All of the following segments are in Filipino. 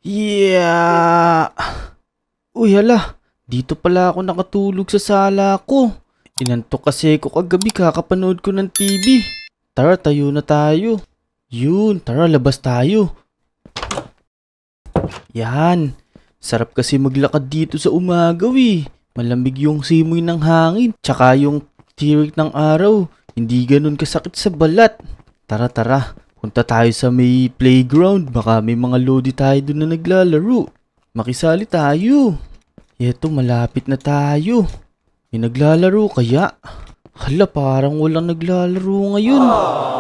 Yeah! Uy, hala. Dito pala ako nakatulog sa sala ko. Inantok kasi ko kagabi kakapanood ko ng TV. Tara, tayo na tayo. Yun, tara, labas tayo. Yan. Sarap kasi maglakad dito sa umagaw eh. Malamig yung simoy ng hangin. Tsaka yung tirik ng araw. Hindi ganun kasakit sa balat. Tara, tara. Punta tayo sa may playground. Baka may mga lodi tayo doon na naglalaro. Makisali tayo. Eto, malapit na tayo. May naglalaro kaya? Hala, parang walang naglalaro ngayon.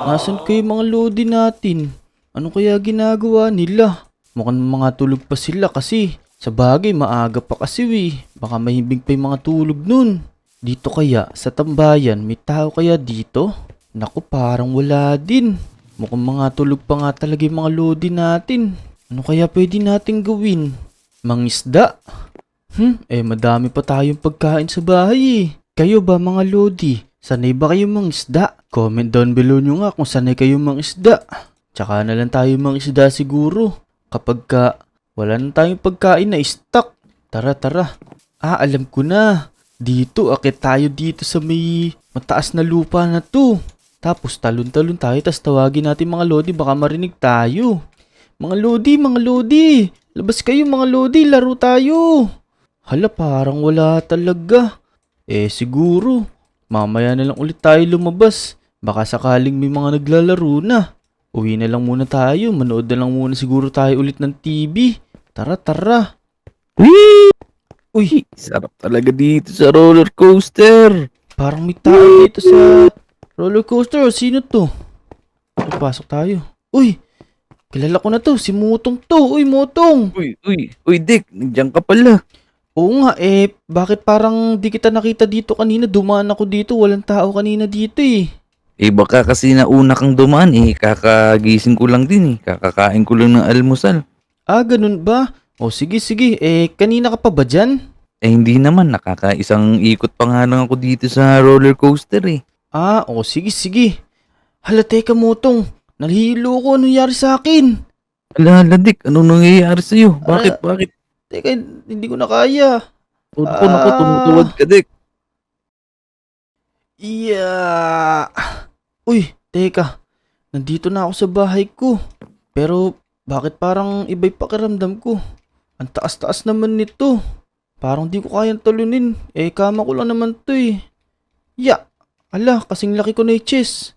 Nasaan kayo mga lodi natin? Ano kaya ginagawa nila? Mukhang mga tulog pa sila kasi. Sa bagay, maaga pa kasi Baka mahimbing pa yung mga tulog nun. Dito kaya, sa tambayan, may tao kaya dito? Naku, parang wala din. Mukhang mga tulog pa nga talaga yung mga lodi natin. Ano kaya pwede natin gawin? Mangisda? Madami pa tayong pagkain sa bahay eh. Kayo ba mga lodi? Sanay ba kayong mangisda? Comment down below nyo nga kung sanay kayong mangisda. Tsaka na lang tayo mangisda siguro. Kapag wala na tayong pagkain na stock. Tara, tara. Alam ko na. Dito, akit tayo dito sa may mataas na lupa na to. Tapos talon-talon tayo, tas tawagin natin mga lodi, baka marinig tayo. Mga lodi, labas kayo mga lodi, laro tayo. Hala, parang wala talaga. Siguro, mamaya na lang ulit tayo lumabas. Baka sakaling may mga naglalaro na. Uwi na lang muna tayo, manood na lang muna siguro tayo ulit ng TV. Tara, tara. Whee! Uy, Sarap talaga dito sa roller coaster. parang may tao dito sa roller coaster. Sino to? Pasok tayo. Uy, kilala ko na to. Si Motong to. Uy, Motong. Uy, Dick, nandiyan ka pala. Oo nga, bakit parang di kita nakita dito kanina? Dumaan ako dito. Walang tao kanina dito eh. Baka kasi nauna kang dumaan kakagising ko lang din kakakain ko lang ng almusal. Ganun ba? O sige, sige. Kanina ka pa ba dyan? Hindi naman, nakakaisang ikot pa nga lang ako dito sa roller coaster Sige, sige. Hala, teka Motong. Nalihilo ko. Anong nangyari sa akin? Ala, Dick, anong nangyayari sa'yo? Bakit? Teka, hindi ko na kaya. Naku, tumutuwad ka, Dick. Yeah. Uy, teka. Nandito na ako sa bahay ko. Pero bakit parang iba'y pakiramdam ko? Ang taas-taas naman nito. Parang di ko kayang talunin. Kama ko lang naman to eh. Ya. Ala, kasing laki ko na chest.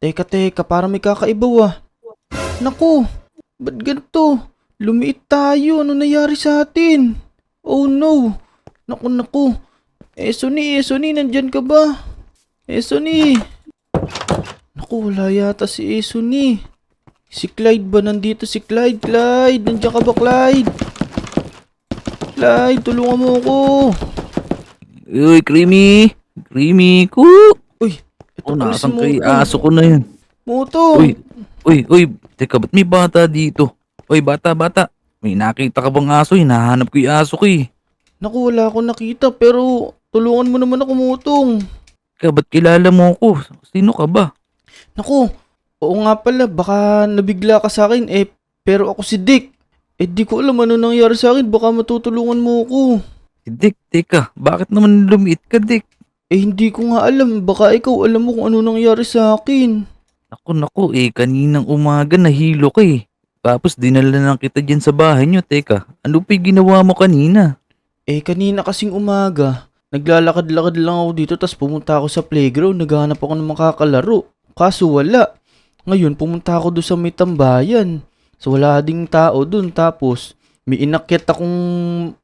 Teka, parang may kakaiba. Naku, ba't ganito? Lumiit tayo. Ano nangyari sa atin? Oh no. Naku. Sonny, nandyan ka ba? Sonny. Naku, wala yata si Sonny. Si Clyde ba nandito? Si Clyde, nandiyan ka ba Clyde? Clyde, tulungan mo ako. Uy, Creamy ko. Uy, ito pala si Nasaan kay Motong. aso ko na yun? Motong. Uy, teka, ba't may bata dito? Uy, bata. May nakita ka bang aso? Hinahanap ko yung aso ko Naku, wala akong nakita pero tulungan mo naman ako Motong. Ba't kilala mo ako? Sino ka ba? Naku, oo nga pala, baka nabigla ka sa akin pero ako si Dick. Di ko alam ano nangyari sa akin, baka matutulungan mo ako. Dick, teka, bakit naman lumiit ka, Dick? Hindi ko nga alam, baka ikaw alam mo kung ano nangyari sa akin. Naku, kaninang umaga nahilo ka Tapos dinala lang kita dyan sa bahay nyo, teka, ano pa yung ginawa mo kanina? Kanina kasing umaga, naglalakad-lakad lang ako dito tas pumunta ako sa playground, naghahanap ako ng makakalaro. Kaso wala. Ngayon pumunta ako doon sa may tambayan. So wala ding tao doon tapos may inakyat akong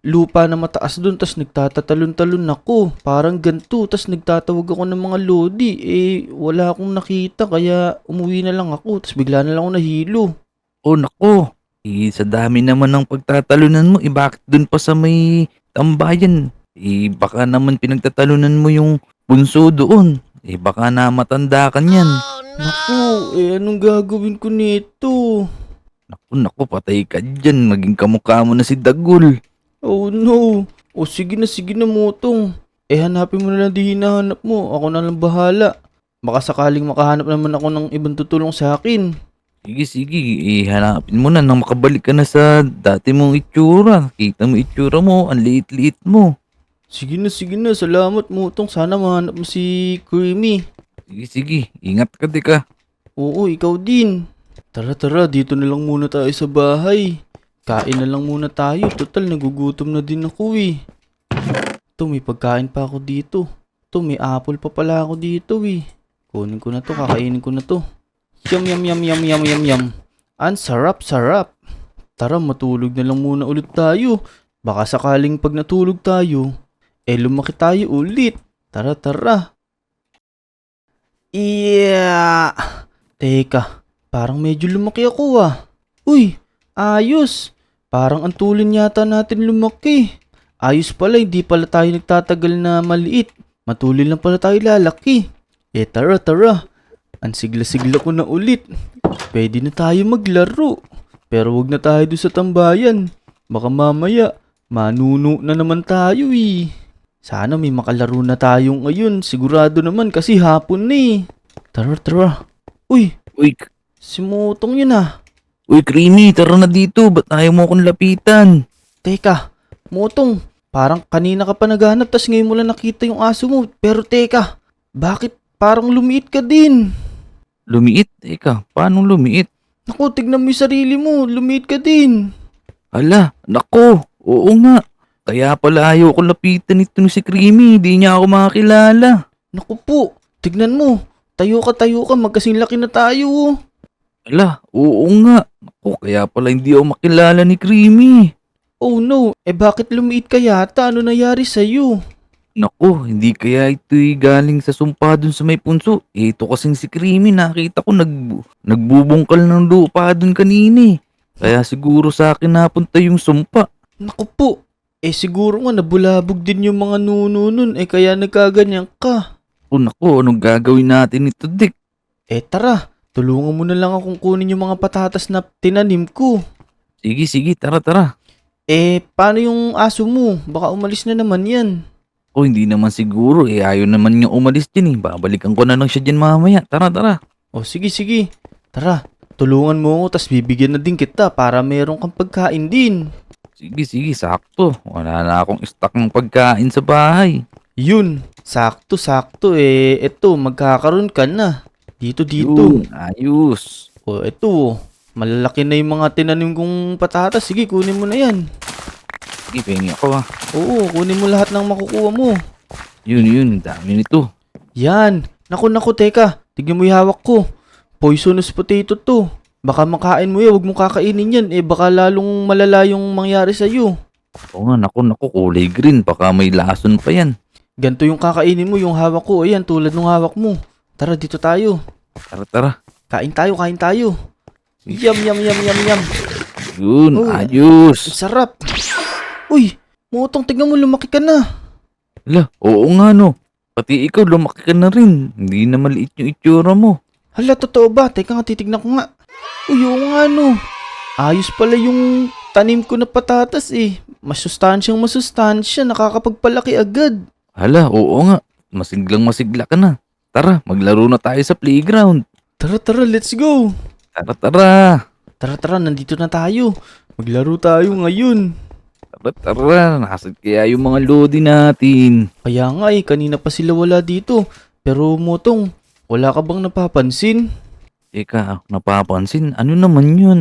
lupa na mataas doon tas nagtatatalon-talon ako. Parang ganito tas nagtatawag ako ng mga lodi. Wala akong nakita kaya umuwi na lang ako tas bigla na lang ako nahilo. Oh, naku, sa dami naman ng pagtatalunan mo, bakit dun pa sa may tambayan? Baka naman pinagtatalunan mo yung bunso doon. Baka na matanda ka niyan. Naku, anong gagawin ko nito? Naku, patay ka dyan. Maging kamukha mo na si Dagul. Oh no. Sige na Motong. Hanapin mo na lang di hinahanap mo. Ako na lang bahala. Baka sakaling makahanap naman ako ng ibang tutulong sa akin. Sige, sige. Hanapin mo na nang makabalik ka na sa dati mong itsura. Kita mo itsura mo, ang liit-liit mo. Sige na, sige na. Salamat Mutong. Sana mahanap mo si Creamy. Sige, sige. Ingat ka, di ka. Oo, ikaw din. Tara, tara. Dito na lang muna tayo sa bahay. Kain na lang muna tayo. Total, nagugutom na din ako eh. Ito, may pagkain pa ako dito. Ito, may apple pa pala ako dito eh. Kunin ko na to, kakainin ko na to. Yum, yum, yum, yum, yum, yum, yum. Ang sarap, sarap. Tara, matulog na lang muna ulit tayo. Baka sakaling pag natulog tayo, lumaki tayo ulit. Tara, tara. Yeah! Teka, parang medyo lumaki ako ah. Uy, ayos. Parang ang tulin yata natin lumaki. Ayos pala, hindi pala tayo nagtatagal na maliit. Matulin lang pala tayo lalaki. Tara, tara. Ang sigla-sigla ko na ulit. Pwede na tayo maglaro. Pero wag na tayo doon sa tambayan. Baka mamaya, manuno na naman tayo eh. Sana may makalaro na tayo ngayon. Sigurado naman kasi hapon na eh. Tara, tara. Uy, Uy, si Motong yun ah. uy, Creamy, tara na dito. Ba't ayaw mo akong lapitan? Teka, Motong, parang kanina ka pa naghanap tas ngayon mo lang nakita yung aso mo. Pero teka, bakit parang lumiit ka din? Lumiit? Eka, paano lumiit? Naku, tignan mo yung sarili mo. Lumiit ka din. Hala, nako. Oo nga. Kaya pala ayaw ko lapitan ito ni si Creamy. Hindi niya ako makakilala. Naku po, tignan mo. Tayo ka. Magkasing laki na tayo. Oh. Hala, oo nga. Nako, kaya pala hindi ako makilala ni Creamy. Oh no, bakit lumiit ka yata? Ano nangyari sa'yo? Naku, hindi kaya ito'y galing sa sumpa dun sa may punso. Ito kasing si Creamy, nakita ko nagbubungkal ng lupa dun kanini. Kaya siguro sa akin napunta yung sumpa. Naku po, siguro nga nabulabog din yung mga nuno nun. Kaya nagkaganyan ka. O naku, anong gagawin natin ito, Dick? Tara, tulungan mo na lang akong kunin yung mga patatas na tinanim ko. Sige, sige, tara, tara. Paano yung aso mo? Baka umalis na naman yan. O hindi naman siguro, ayaw naman niya umalis din eh. Babalikan ko na lang siya dyan mamaya. Tara, tara. Sige. Tara, tulungan mo ako tas bibigyan na din kita para meron kang pagkain din. Sige, sige, sakto. Wala na akong stock ng pagkain sa bahay. Yun, sakto. Eto, magkakaroon ka na. Dito. Yun, ayos. Eto, malalaki na yung mga tinanim kong patatas. Sige, kunin mo na yan. Sige, pengi ako ah. Oo, kunin mo lahat ng makukuha mo. Yun, dami nito. Yan. Naku, teka. Tignan mo yung hawak ko. Poisonous potato to. Baka makain mo yan, huwag mo kakainin yan. Baka lalong malala yung mangyari sa'yo. Oo nga, naku, kulay green. Baka may lason pa yan. Ganto yung kakainin mo, yung hawak ko. Ayan, tulad ng hawak mo. Tara, dito tayo. Tara, tara. Kain tayo. Yum. Yun, Oh, ayos. Sarap. Uy, Motong, tignan mo, lumaki ka na. Hala, oo nga no. Pati ikaw, lumaki ka na rin. Hindi na maliit yung itsura mo. Hala, totoo ba? Teka nga, titignan ko nga. Uy, oo nga no. Ayos pala yung tanim ko na patatas eh. Masustansya, nakakapagpalaki agad. Hala, oo nga. Masigla ka na. Tara, maglaro na tayo sa playground. Tara, let's go. Tara. Tara, nandito na tayo. Maglaro tayo ngayon. Tara. Nasaan kaya yung mga lodi natin? Kaya nga kanina pa sila wala dito. Pero Motong, wala ka bang napapansin? Eka, napapansin, ano naman yun?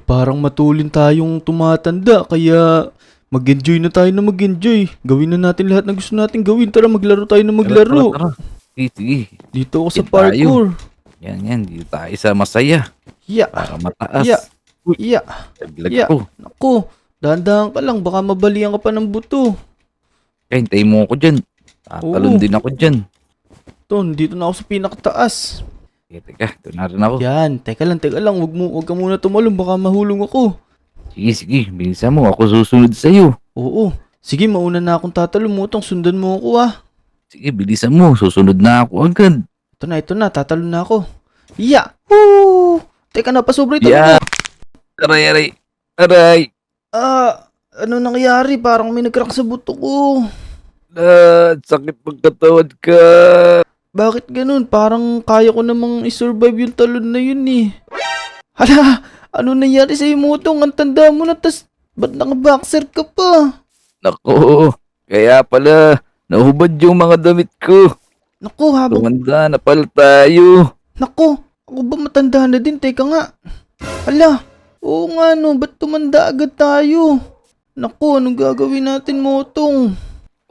Parang matulin tayong tumatanda, kaya mag-enjoy na tayo na mag-enjoy. Gawin na natin lahat ng gusto natin gawin. Tara, maglaro tayo na maglaro. Tara. Sige. Dito ako sa Dito tayo. parkour. Yan. Dito tayo sa masaya. Ya, Para mataas. ya, ya. Taglag Yeah. ko. Naku, dahan-dahan ka lang, baka mabalian ka pa ng buto. Kaya hintayin mo ako dyan. Tatalon Oo. din ako dyan. Dito na ako sa pinakataas. Teka, ito na rin ako. Yan, teka lang, wag ka muna tumalon, baka mahulong ako. Sige, bilisan mo. Ako susunod sa'yo. Oo, sige, mauna na akong tatalon, Motong, sundan mo ako ah. Sige, bilisan mo. Susunod na ako agad. Ito na, tatalon na ako. Ya! Woo! Teka na, pasobra ito. Yeah. Aray. Ano nangyari? Parang may nagcrack sa buto ko. Sakit pagkatawad ka. Bakit ganun? Parang kaya ko namang isurvive yung talon na yun eh. Hala, ano nangyari sa'yo, Motong? Ang tanda mo na, tas ba't naka-boxer ka pa? Nako, kaya pala, nahubad yung mga damit ko. Naku, habang... Tumanda na pala tayo. Naku, ako ba matanda na din? Teka nga. Hala, oo nga no, ba't tumanda agad tayo? Naku, anong gagawin natin, Motong?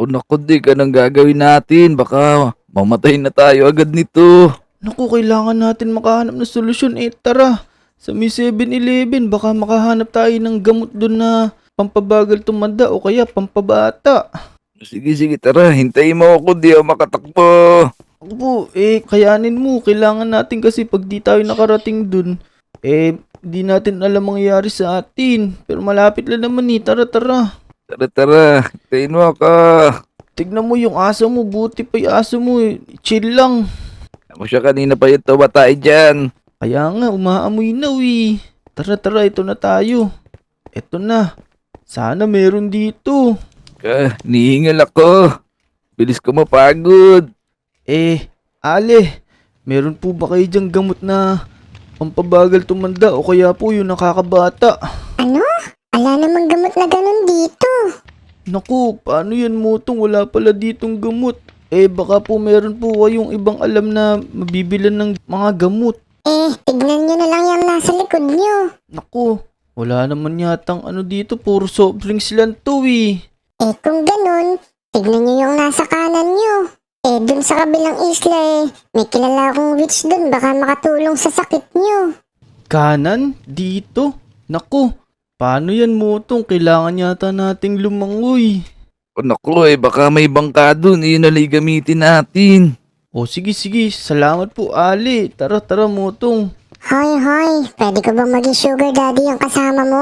O nako, di ka nang gagawin natin. Baka mamatay na tayo agad nito. Naku, kailangan natin makahanap ng solusyon. Tara, sa may 7-Eleven, baka makahanap tayo ng gamot doon na pampabagal tumanda o kaya pampabata. Sige, tara. Hintayin mo ako. Di ako makatakbo. Ako po, kayanin mo. Kailangan natin kasi pag di tayo nakarating dun, di natin alam mangyayari sa atin. Pero malapit lang naman Tara. Tara. Hintayin mo ako. Tignan mo yung aso mo. Buti pa yung aso mo. Chill lang. Ako siya kanina pa yung tumatay dyan. Kaya nga, umaamoy na Tara, ito na tayo. Ito na. Sana meron dito. Nihingal ako. Bilis ko mapagod. Ale, meron po ba kayo dyang gamot na pampabagal tumanda o kaya po yung nakakabata? Ano? Wala namang gamot na ganun dito. Naku, paano yan, Motong? Wala pala ditong gamot. Baka po meron po kayong ibang alam na mabibilan ng mga gamot. Tignan nyo na lang yung nasa likod nyo. Naku, wala naman yatang ano dito. Puro soft drinks lang to Kung ganun, tignan nyo yung nasa kanan nyo. Dun sa kabilang isla may kilala akong witch dun, baka makatulong sa sakit nyo. Kanan? Dito? Naku, paano yan, Motong? Kailangan yata nating lumangoy. O naku, baka may bangka dun. Iyon na lang gamitin natin. O sige, salamat po, Ali. Tara, Motong. Hoy, pwede ko bang maging sugar daddy yung kasama mo?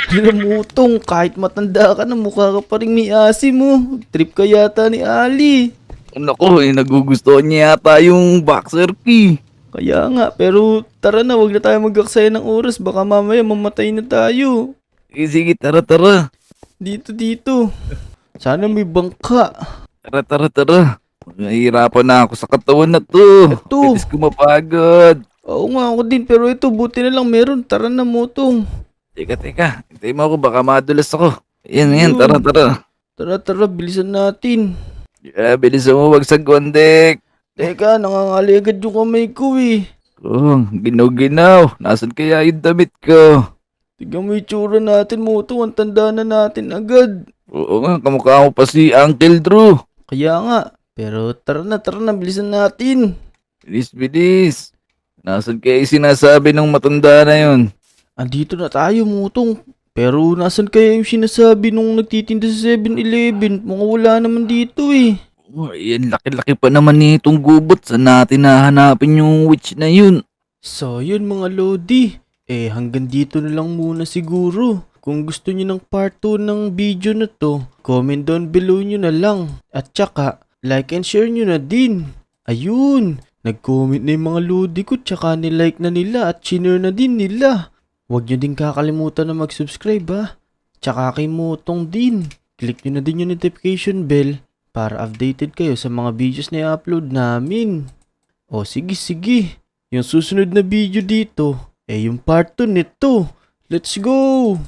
Alam mo, Tong, kahit matanda ka na, mukha ka pa rin may asim mo. Trip ka yata ni Ali. O naku, nagugustuhan niya yata yung boxer key. Kaya nga, pero tara na, wag na tayo mag-aksaya ng oras. Baka mamaya mamatay na tayo. Sige, tara. Dito. Sana may bangka. Tara. Nahihirapan na ako sa katawan na to. Ito. Bilis ko mapagod. Oo nga, ako din. Pero ito, buti na lang meron. Tara na, Motong. Teka. Hintayin mo ako, baka madulas ako. Ayan, tara. Tara, bilisan natin. Bilis mo, wag sa gondek. Teka, nangangali agad yung kamay ko Oh, ginaw. Nasaan kaya yung damit ko? Tignan mo yung tsura natin, Motong. Ang tanda na natin agad. Oo nga, kamukha mo pa si Uncle Drew. Kaya nga. Pero tara na, bilisan natin. Bilis. Nasaan kaya yung sinasabi ng matanda na yun? Andito na tayo, Motong. Pero nasan kaya yung sinasabi nung nagtitinda sa 7-Eleven? Mga wala naman dito Oh, yan, laki-laki pa naman nitong gubot. Saan natin nahanapin yung witch na yun? So yun mga Lodi. Hanggang dito na lang muna siguro. Kung gusto nyo ng part 2 ng video na to, comment down below nyo na lang. At tsaka, like and share nyo na din. Ayun, nag-comment na yung mga Lodi ko tsaka nilike na nila at shinare na din nila. Huwag nyo din kakalimutan na mag-subscribe Tsaka kay Motong din. Click nyo na din yung notification bell para updated kayo sa mga videos na i-upload namin. O sige. Yung susunod na video dito, yung part 2 nito. Let's go!